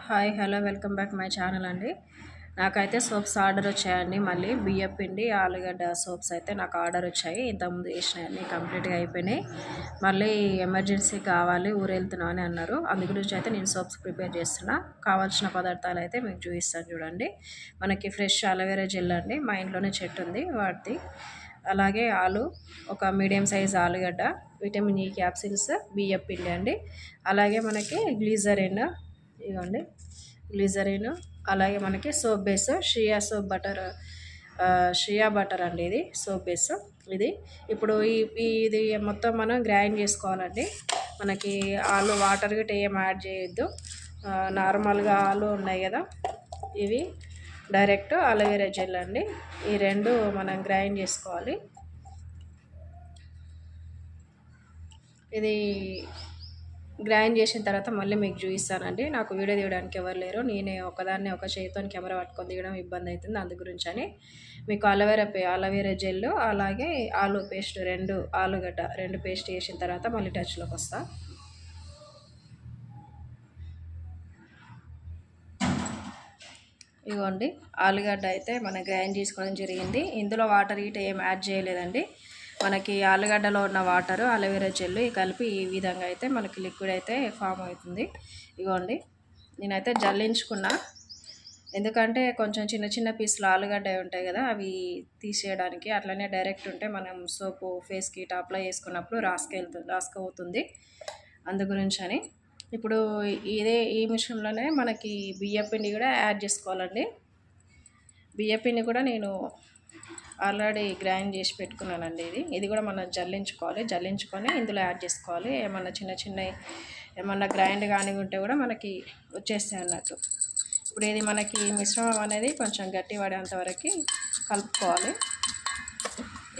Hi hello welcome back my channel అండి. నాకైతే soaps order వచ్చాయండి. మళ్ళీ బియ్యం పిండి ఆలుగడ్డ సోప్స్ అయితే నాకు ఆర్డర్ వచ్చాయి. ఇంతకుముందు చేసినవన్నీ కంప్లీట్గా అయిపోయినాయి. మళ్ళీ ఎమర్జెన్సీ కావాలి ఊరు వెళ్తున్నాం అని అన్నారు. అందు గురించి అయితే నేను సోప్స్ ప్రిపేర్ చేస్తున్నా. కావాల్సిన పదార్థాలు అయితే మీకు చూపిస్తాను చూడండి. మనకి ఫ్రెష్ అలోవెరా జెల్ అండి, మా ఇంట్లోనే చెట్టు ఉంది వాటిది. అలాగే ఒక మీడియం సైజ్ ఆలుగడ్డ, విటమిన్ ఈ క్యాప్సిల్స్, బియ్యం పిండి అండి. అలాగే మనకి గ్లీజరిన్, ఇవ్వండి గ్లిజరిన్. అలాగే మనకి సోప్ బేస్ షియా బటర్ అండి, ఇది సోప్ బేస్. ఇది ఇప్పుడు ఇది మొత్తం మనం గ్రైండ్ చేసుకోవాలండి. మనకి వాటర్ గిట్ట ఏం యాడ్ చేయొద్దు. నార్మల్గా ఉన్నాయి కదా, ఇవి డైరెక్ట్ అలోవెరా జెల్ అండి. ఈ రెండు మనం గ్రైండ్ చేసుకోవాలి. ఇది గ్రైండ్ చేసిన తర్వాత మళ్ళీ మీకు చూపిస్తానండి. నాకు వీడియో తీయడానికి ఎవరు లేరు, నేనే ఒకదాన్ని ఒక చేతితో కెమెరా పట్టుకొని తీయడం ఇబ్బంది అవుతుంది. అందు గురించి అని మీకు అలోవెరా జెల్ అలాగే ఆలు పేస్ట్ ఆలుగడ్డ రెండు పేస్ట్ చేసిన తర్వాత మళ్ళీ టచ్లోకి వస్తా. ఇవ్వండి, ఆలుగడ్డ అయితే మనం గ్రైండ్ చేసుకోవడం జరిగింది. ఇందులో వాటర్ గిట్ట ఏం యాడ్ చేయలేదండి. మనకి ఆలుగడ్డలో ఉన్న వాటరు అలోవెరా జెల్ కలిపి ఈ విధంగా అయితే మనకి లిక్విడ్ అయితే ఫామ్ అవుతుంది. ఇగోండి, నేనైతే జల్లించుకున్నా. ఎందుకంటే కొంచెం చిన్న చిన్న పీసులు ఆలుగడ్డ ఉంటాయి కదా, అవి తీసేయడానికి. అట్లనే డైరెక్ట్ ఉంటే మనం సోపు ఫేస్కి అప్లై చేసుకున్నప్పుడు రాసుకపోతుంది. అందు గురించి అని ఇప్పుడు ఈ మిషన్లోనే మనకి బియ్యపిండి కూడా యాడ్ చేసుకోవాలండి. బియ్యపిండి కూడా నేను ఆల్రెడీ గ్రైండ్ చేసి పెట్టుకున్నానండి. ఇది కూడా మనం జల్లించుకొని ఇందులో యాడ్ చేసుకోవాలి. ఏమన్నా గ్రైండ్ కానీ ఉంటే కూడా మనకి వచ్చేస్తాయి అన్నట్టు. ఇప్పుడు ఇది మనకి మిశ్రమం అనేది కొంచెం గట్టి పడేంత వరకు కలుపుకోవాలి.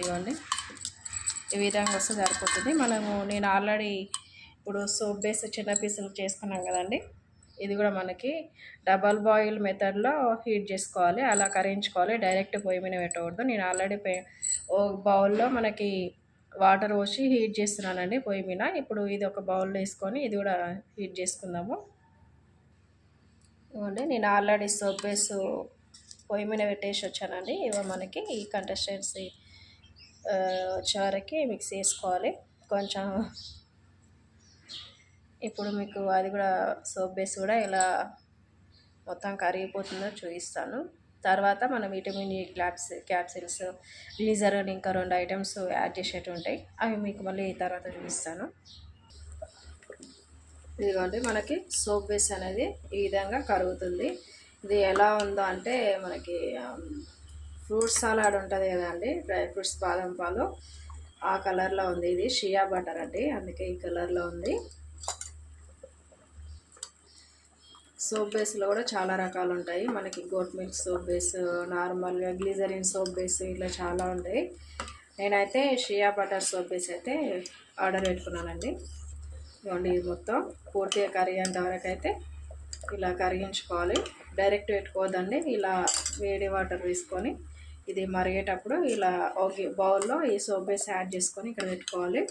ఇవ్వండి, ఈ విధంగా వస్తే సరిపోతుంది. నేను ఆల్రెడీ ఇప్పుడు సోప్ బేస్ చిన్న పీసులు చేసుకున్నాం కదండి, ఇది కూడా మనకి డబల్ బాయిల్ మెథడ్లో హీట్ చేసుకోవాలి. అలా కరిగించుకోవాలి, డైరెక్ట్ పొయ్యి మీద పెట్టకూడదు. నేను ఆల్రెడీ ఓ బౌల్లో మనకి వాటర్ పోసి హీట్ చేస్తున్నానండి పొయ్యి మీద. ఇప్పుడు ఇది ఒక బౌల్లో వేసుకొని ఇది కూడా హీట్ చేసుకుందాము. ఇవ్వండి, నేను ఆల్రెడీ సోప్ బేస్ పొయ్యి మీద పెట్టేసి వచ్చానండి. మనకి ఈ కన్సిస్టెన్సీ వచ్చే వరకు మిక్స్ చేసుకోవాలి కొంచెం. ఇప్పుడు మీకు అది కూడా సోప్ బేస్ కూడా ఎలా మొత్తం కరిగిపోతుందో చూపిస్తాను. తర్వాత మనం విటమిన్ ఈ క్యాప్సిల్స్, గ్లిజరిన్, ఇంకా 2 ఐటమ్స్ యాడ్ చేసేవి ఉంటాయి. అవి మీకు మళ్ళీ తర్వాత చూపిస్తాను. ఇదిగోండి, మనకి సోప్ బేస్ అనేది ఈ విధంగా కరుగుతుంది. ఇది ఎలా ఉందో అంటే మనకి ఫ్రూట్ సలాడ్ ఉంటుంది కదండి, డ్రై ఫ్రూట్స్, బాదం పాలు, ఆ కలర్లో ఉంది. ఇది షియా బటర్ అండి, అందుకే ఈ కలర్లో ఉంది. సోప్ బేస్లో కూడా చాలా రకాలు ఉంటాయి. మనకి గోట్ మిల్క్ సోప్ బేస్, నార్మల్గా గ్లిజరిన్ సోప్ బేస్, ఇట్లా చాలా ఉంటాయి. నేనైతే షియా బటర్ సోప్ బేస్ అయితే ఆర్డర్ పెట్టుకున్నానండి. ఇవ్వండి, ఇది మొత్తం పూర్తిగా కరిగేంత వరకు అయితే ఇలా కరిగించుకోవాలి. డైరెక్ట్ పెట్టుకోవద్దండి. ఇలా వేడి వాటర్ వేసుకొని ఇది మరిగేటప్పుడు ఇలా ఒక బౌల్లో ఈ సోప్ బేస్ యాడ్ చేసుకొని ఇక్కడ పెట్టుకోవాలి.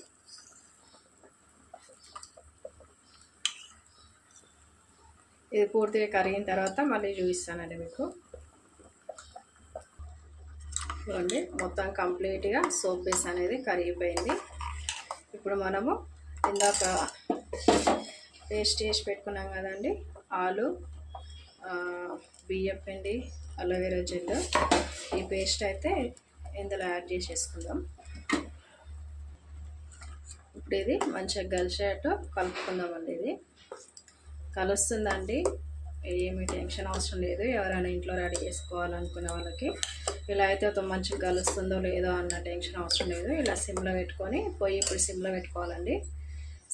ఇది పూర్తిగా కరిగిన తర్వాత మళ్ళీ చూపిస్తానండి మీకు. చూడండి, మొత్తం కంప్లీట్గా సోప్ బేస్ అనేది కరిగిపోయింది. ఇప్పుడు మనము ఇందాక పేస్ట్ చేసి పెట్టుకున్నాం కదండి, బియ్యం పిండి, అలోవెరా జెల్, ఈ పేస్ట్ అయితే ఇందులో యాడ్ చేసేసుకుందాం. ఇప్పుడు ఇది మంచిగా కలిసేటట్టు కలుపుకుందామండి. ఇది కలుస్తుందండి, ఏమీ టెన్షన్ అవసరం లేదు. ఎవరైనా ఇంట్లో రెడీ చేసుకోవాలనుకునే వాళ్ళకి ఇలా అయితే మంచిగా కలుస్తుందో లేదో అన్న టెన్షన్ అవసరం లేదు. ఇలా సిమ్లో పెట్టుకొని ఇప్పుడు సిమ్లో పెట్టుకోవాలండి.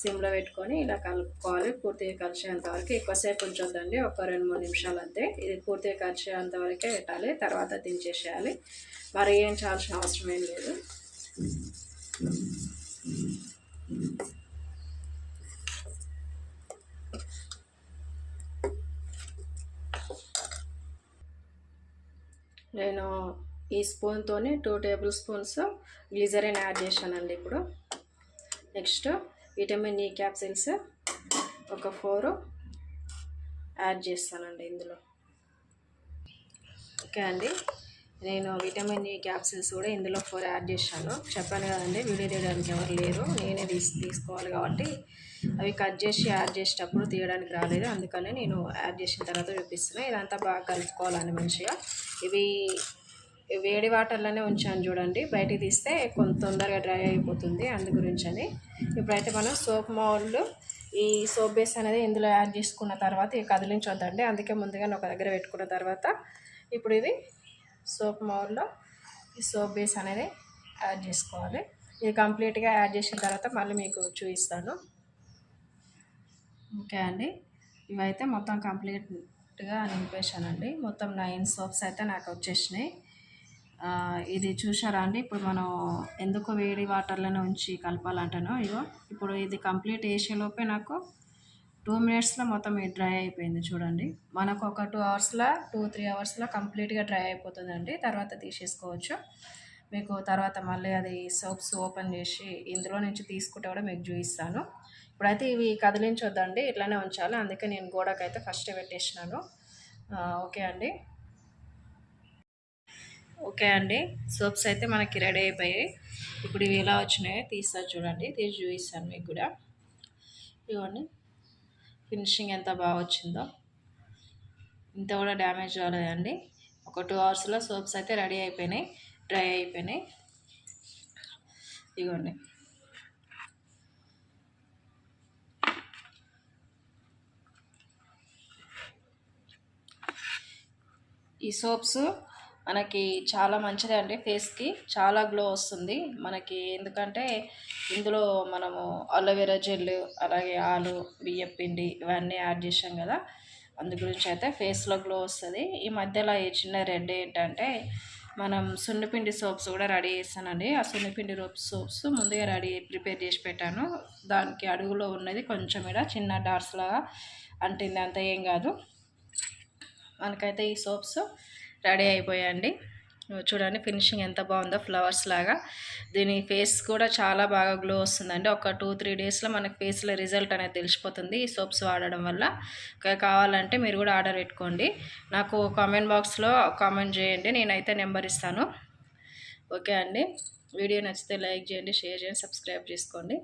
సిమ్లో పెట్టుకొని ఇలా కలుపుకోవాలి. పూర్తిగా కలిసేంత వరకు ఎక్కువసేపు ఉంచొద్దండి, ఒక 2-3 నిమిషాలు అంతే. ఇది పూర్తిగా కలిసేంత వరకే పెట్టాలి, తర్వాత దించేసేయాలి. మరి ఏం చాల్సిన అవసరం ఏం లేదు. నేను ఈ స్పూన్తోనే 2 టేబుల్ స్పూన్స్ గ్లిజరిన్ యాడ్ చేశానండి. ఇప్పుడు నెక్స్ట్ విటమిన్ ఈ క్యాప్సిల్స్ ఒక 4 యాడ్ చేస్తానండి ఇందులో. ఓకే అండి, నేను విటమిన్ ఈ క్యాప్సిల్స్ కూడా ఇందులో 4 యాడ్ చేశాను. చెప్పాను కదండి, వీడియో తీయడానికి ఎవరు లేరు, నేనే తీసుకోవాలి కాబట్టి అవి కట్ చేసి యాడ్ చేసేటప్పుడు తీయడానికి రాలేదు, అందుకనే నేను యాడ్ చేసిన తర్వాత చూపిస్తున్నాను. ఇదంతా బాగా కలుపుకోవాలండి మంచిగా. ఇవి వేడి వాటర్లోనే ఉంచాను చూడండి, బయటికి తీస్తే కొంత తొందరగా డ్రై అయిపోతుంది, అందు గురించి అని. ఇప్పుడైతే మనం సోప్ మౌల్డ్ ఈ సోప్ బేస్ అనేది ఇందులో యాడ్ చేసుకున్న తర్వాత ఇక కదిలించొద్దండి, అందుకే ముందుగానే ఒక దగ్గర పెట్టుకున్న తర్వాత ఇప్పుడు ఇది సోప్ మౌల్డ్లో ఈ సోప్ బేస్ అనేది యాడ్ చేసుకోవాలి. ఇది కంప్లీట్గా యాడ్ చేసిన తర్వాత మళ్ళీ మీకు చూపిస్తాను. ఓకే అండి, ఇవైతే మొత్తం కంప్లీట్గా నింపేశానండి. మొత్తం 9 సోప్స్ అయితే నాకు వచ్చేసినాయి. ఇది చూసారా అండి, ఇప్పుడు మనం ఎందుకు వేడి వాటర్లోనే ఉంచి కలపాలంటానో, ఇగో ఇప్పుడు ఇది కంప్లీట్ వేసేలోపే నాకు 2 మినిట్స్లో మొత్తం ఇది డ్రై అయిపోయింది చూడండి. మనకు ఒక 2 అవర్స్లో 2-3 అవర్స్లో కంప్లీట్గా డ్రై అయిపోతుందండి. తర్వాత తీసేసుకోవచ్చు. మీకు తర్వాత మళ్ళీ అది సోప్స్ ఓపెన్ చేసి ఇందులో నుంచి తీసుకుంటే కూడా మీకు చూపిస్తాను. ఇప్పుడైతే ఇవి కదిలించొద్దండి, ఇట్లానే ఉంచాలి, అందుకే నేను గోడకైతే ఫస్ట్ పెట్టేసినాను. ఓకే అండి. ఓకే అండి, సోప్స్ అయితే మనకి రెడీ అయిపోయాయి. ఇప్పుడు ఇవి ఎలా వచ్చినాయో తీస్తారు చూడండి, తీసి చూపిస్తాను మీకు కూడా. ఇవ్వండి, ఫినిషింగ్ ఎంత బాగా వచ్చిందో, ఇంత కూడా డ్యామేజ్ రాలేదండి. ఒక 2 అవర్స్లో సోప్స్ అయితే రెడీ అయిపోయినాయి, డ్రై అయిపోయినాయి. ఇవ్వండి, ఈ సోప్స్ మనకి చాలా మంచిది అండి, ఫేస్కి చాలా గ్లో వస్తుంది మనకి. ఎందుకంటే ఇందులో మనము అలోవెరా జెల్, అలాగే ఆలు, బియ్యం పిండి ఇవన్నీ యాడ్ చేసాం కదా, అందు గురించి అయితే ఫేస్లో గ్లో వస్తుంది. ఈ మధ్యలో ఈ చిన్న రెడ్ ఏంటంటే, మనం సున్నిపిండి సోప్స్ కూడా రెడీ చేస్తానండి. ఆ సున్నిపిండి సోప్స్ ముందుగా ప్రిపేర్ చేసి పెట్టాను. దానికి అడుగులో ఉన్నది కొంచెం ఇలా చిన్న డాట్స్ లాగా అంటింది, అంత ఏం కాదు. మనకైతే ఈ సోప్స్ రెడీ అయిపోయాయండి. చూడండి ఫినిషింగ్ ఎంత బాగుందో, ఫ్లవర్స్ లాగా. దీని ఫేస్ కూడా చాలా బాగా గ్లో వస్తుందండి. ఒక 2-3 డేస్లో మనకి ఫేస్లో రిజల్ట్ అనేది తెలిసిపోతుంది ఈ సోప్స్ వాడడం వల్ల. కావాలంటే మీరు కూడా ఆర్డర్ పెట్టుకోండి. నాకు కామెంట్ బాక్స్లో కామెంట్ చేయండి, నేనైతే నెంబర్ ఇస్తాను. ఓకే అండి, వీడియో నచ్చితే లైక్ చేయండి, షేర్ చేయండి, సబ్స్క్రైబ్ చేసుకోండి.